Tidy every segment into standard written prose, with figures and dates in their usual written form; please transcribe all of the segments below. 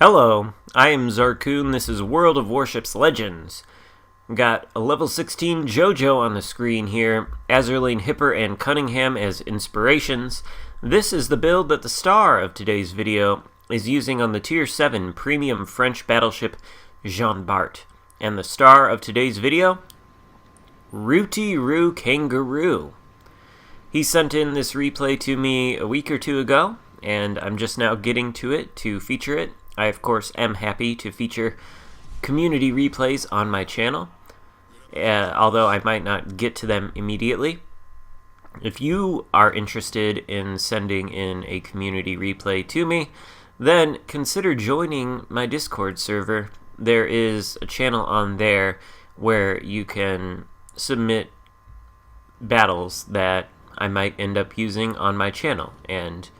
Hello, I am Xarkun. This is World of Warships Legends. Got a level 16 JoJo on the screen here, Azerlane, Hipper, and Cunningham as inspirations. This is the build that the star of today's video is using on the Tier 7 premium French battleship Jean Bart. And the star of today's video, RootyRooKangaroo. He sent in this replay to me a week or two ago, and I'm just now getting to it to feature it. I, of course, am happy to feature community replays on my channel, although I might not get to them immediately. If you are interested in sending in a community replay to me, then consider joining my Discord server. There is a channel on there where you can submit battles that I might end up using on my channel, and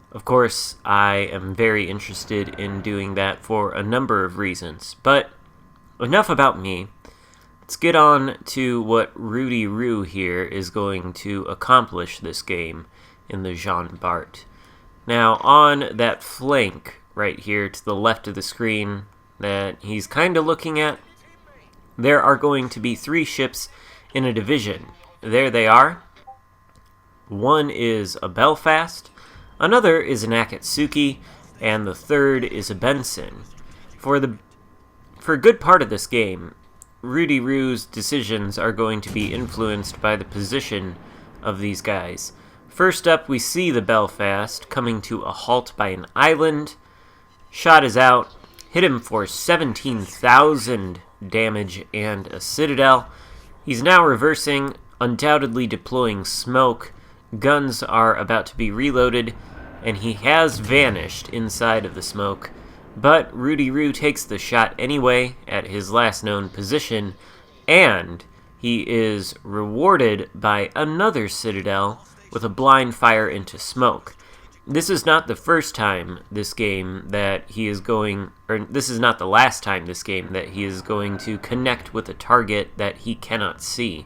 of course, I am very interested in doing that for a number of reasons. But enough about me. Let's get on to what RootyRoo here is going to accomplish this game in the Jean Bart. Now, on that flank right here to the left of the screen that he's kind of looking at, there are going to be 3 ships in a division. There they are. One is a Belfast, another is an Akatsuki, and the third is a Benson. For a good part of this game, RootyRoo's decisions are going to be influenced by the position of these guys. First up, we see the Belfast coming to a halt by an island. Shot is out, hit him for 17,000 damage and a citadel. He's now reversing, undoubtedly deploying smoke. Guns are about to be reloaded, and he has vanished inside of the smoke, but RootyRoo takes the shot anyway at his last known position, and he is rewarded by another citadel with a blind fire into smoke. This is not the first time this game that he is going, or this is not the last time this game that he is going to connect with a target that he cannot see,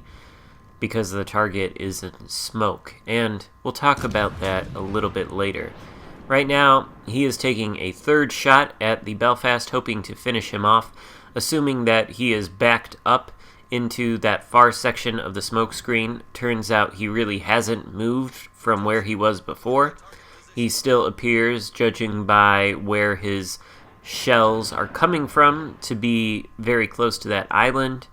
because the target is in smoke, and we'll talk about that a little bit later. Right now, he is taking a third shot at the Belfast, hoping to finish him off, assuming that he is backed up into that far section of the smoke screen. Turns out he really hasn't moved from where he was before. He still appears, judging by where his shells are coming from, to be very close to that island,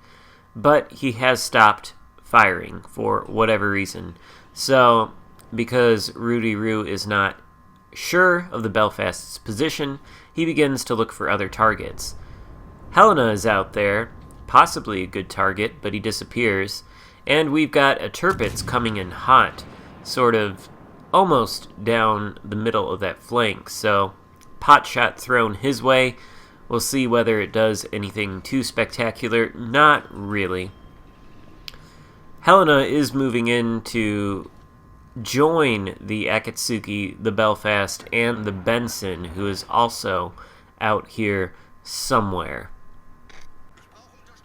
but he has stopped firing for whatever reason. So, because RootyRoo is not sure of the Belfast's position, he begins to look for other targets. Helena is out there, possibly a good target, but he disappears. And we've got a Tirpitz coming in hot, sort of almost down the middle of that flank. So, pot shot thrown his way. We'll see whether it does anything too spectacular. Not really. Helena is moving in to join the Akatsuki, the Belfast, and the Benson, who is also out here somewhere.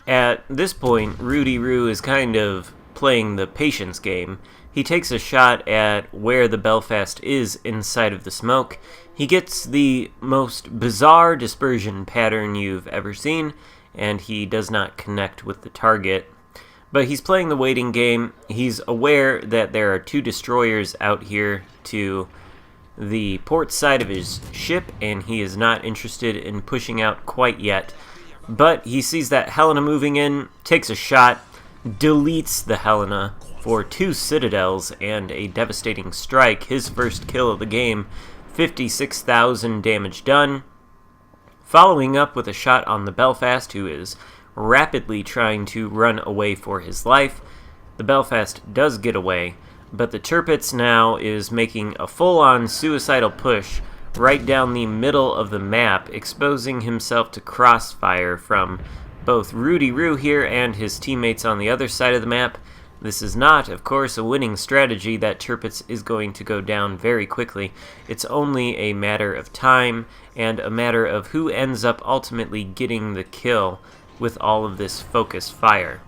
At this point, RootyRoo is kind of playing the patience game. He takes a shot at where the Belfast is inside of the smoke. He gets the most bizarre dispersion pattern you've ever seen, and he does not connect with the target. But he's playing the waiting game. He's aware that there are 2 destroyers out here to the port side of his ship, and he is not interested in pushing out quite yet. But he sees that Helena moving in, takes a shot, deletes the Helena for 2 citadels and a devastating strike. His first kill of the game, 56,000 damage done. Following up with a shot on the Belfast, who is rapidly trying to run away for his life. The Belfast does get away, but the Tirpitz now is making a full-on suicidal push right down the middle of the map, exposing himself to crossfire from both RootyRoo here and his teammates on the other side of the map. This is not, of course, a winning strategy. That Tirpitz is going to go down very quickly. It's only a matter of time and a matter of who ends up ultimately getting the kill with all of this focused fire.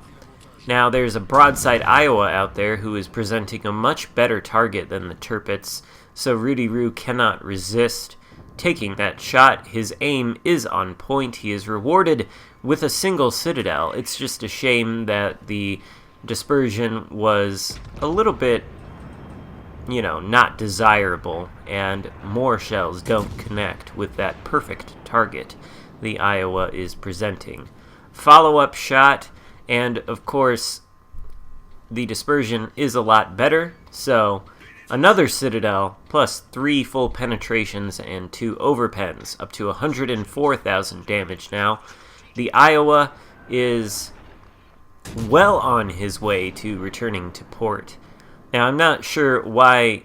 Now, there's a Broadside Iowa out there who is presenting a much better target than the Tirpitz, so RootyRoo cannot resist taking that shot. His aim is on point. He is rewarded with a single citadel. It's just a shame that the dispersion was a little bit, not desirable, and more shells don't connect with that perfect target the Iowa is presenting. Follow-up shot, and of course, the dispersion is a lot better, so another citadel, plus 3 full penetrations and 2 overpens, up to 104,000 damage now. The Iowa is well on his way to returning to port. Now, I'm not sure why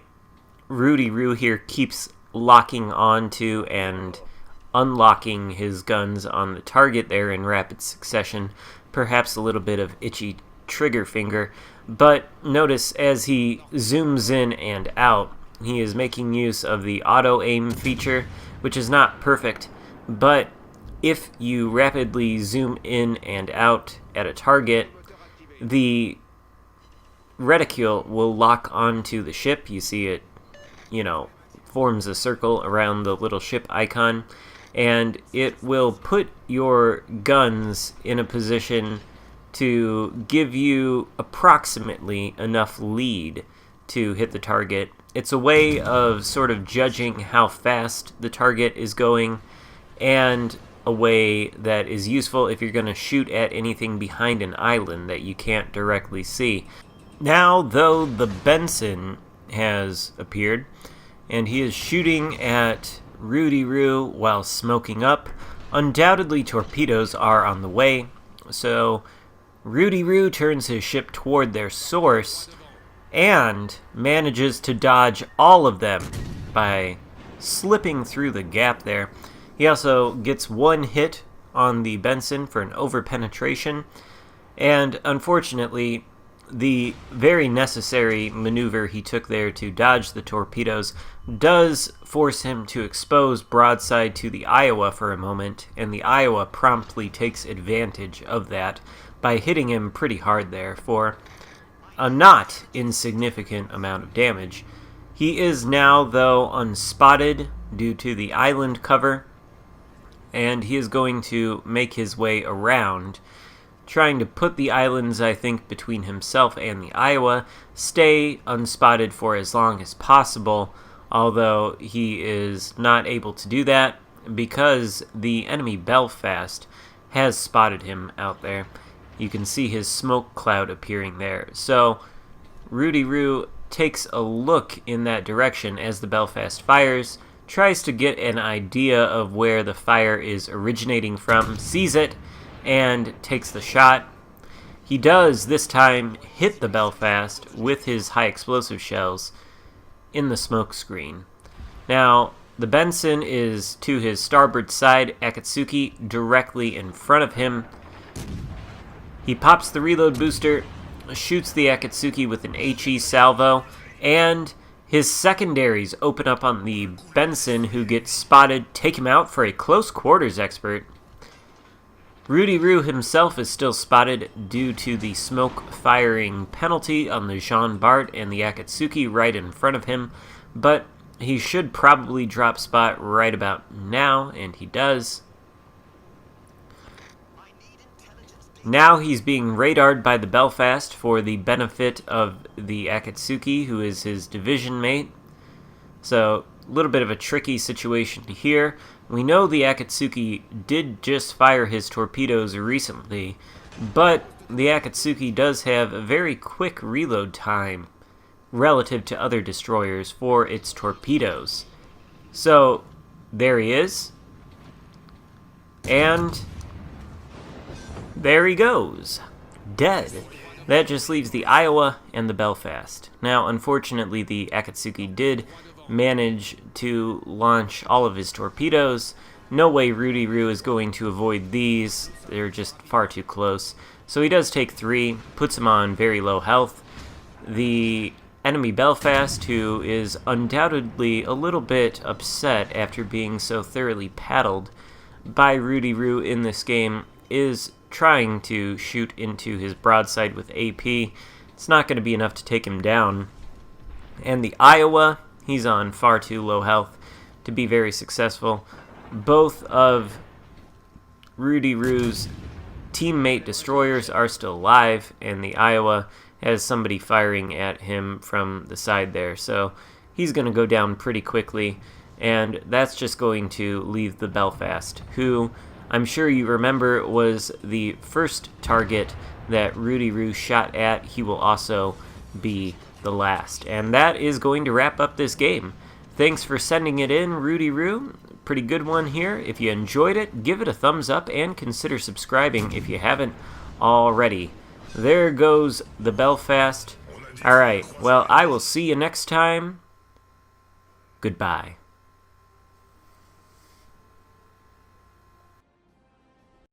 RootyRoo here keeps locking onto and unlocking his guns on the target there in rapid succession. Perhaps a little bit of itchy trigger finger. But notice as he zooms in and out, he is making use of the auto-aim feature, which is not perfect, but if you rapidly zoom in and out at a target, the reticule will lock onto the ship. You see it, forms a circle around the little ship icon, and it will put your guns in a position to give you approximately enough lead to hit the target. It's a way of sort of judging how fast the target is going, and a way that is useful if you're going to shoot at anything behind an island that you can't directly see. Now, though, the Benson has appeared, and he is shooting at RootyRoo while smoking up. Undoubtedly, torpedoes are on the way, so RootyRoo turns his ship toward their source and manages to dodge all of them by slipping through the gap there. He also gets 1 hit on the Benson for an overpenetration, and unfortunately, the very necessary maneuver he took there to dodge the torpedoes does force him to expose broadside to the Iowa for a moment, and the Iowa promptly takes advantage of that by hitting him pretty hard there for a not insignificant amount of damage. He is now, though, unspotted due to the island cover, and he is going to make his way around, trying to put the islands, I think, between himself and the Iowa, stay unspotted for as long as possible, although he is not able to do that because the enemy Belfast has spotted him out there. You can see his smoke cloud appearing there. So RootyRoo takes a look in that direction as the Belfast fires, tries to get an idea of where the fire is originating from, sees it, and takes the shot. He does, this time, hit the Belfast with his high explosive shells in the smoke screen. Now, the Benson is to his starboard side, Akatsuki directly in front of him. He pops the reload booster, shoots the Akatsuki with an HE salvo, and his secondaries open up on the Benson, who gets spotted, take him out for a close quarters expert. RootyRoo himself is still spotted due to the smoke firing penalty on the Jean Bart and the Akatsuki right in front of him, but he should probably drop spot right about now, and he does. Now he's being radared by the Belfast for the benefit of the Akatsuki, who is his division mate. So, a little bit of a tricky situation here. We know the Akatsuki did just fire his torpedoes recently, but the Akatsuki does have a very quick reload time relative to other destroyers for its torpedoes. So, there he is. And there he goes. Dead. That just leaves the Iowa and the Belfast. Now, unfortunately, the Akatsuki did manage to launch all of his torpedoes. No way RootyRoo is going to avoid these. They're just far too close. So he does take 3, puts him on very low health. The enemy Belfast, who is undoubtedly a little bit upset after being so thoroughly paddled by RootyRoo in this game, is trying to shoot into his broadside with AP. It's not going to be enough to take him down. And the Iowa, he's on far too low health to to be very successful. Both of RootyRoo's teammate destroyers are still alive, and the Iowa has somebody firing at him from the side there, so he's going to go down pretty quickly, and that's just going to leave the Belfast, who I'm sure you remember was the first target that RootyRoo shot at. He will also be the last. And that is going to wrap up this game. Thanks for sending it in, RootyRoo. Pretty good one here. If you enjoyed it, give it a thumbs up and consider subscribing if you haven't already. There goes the Belfast. Alright, well, I will see you next time. Goodbye.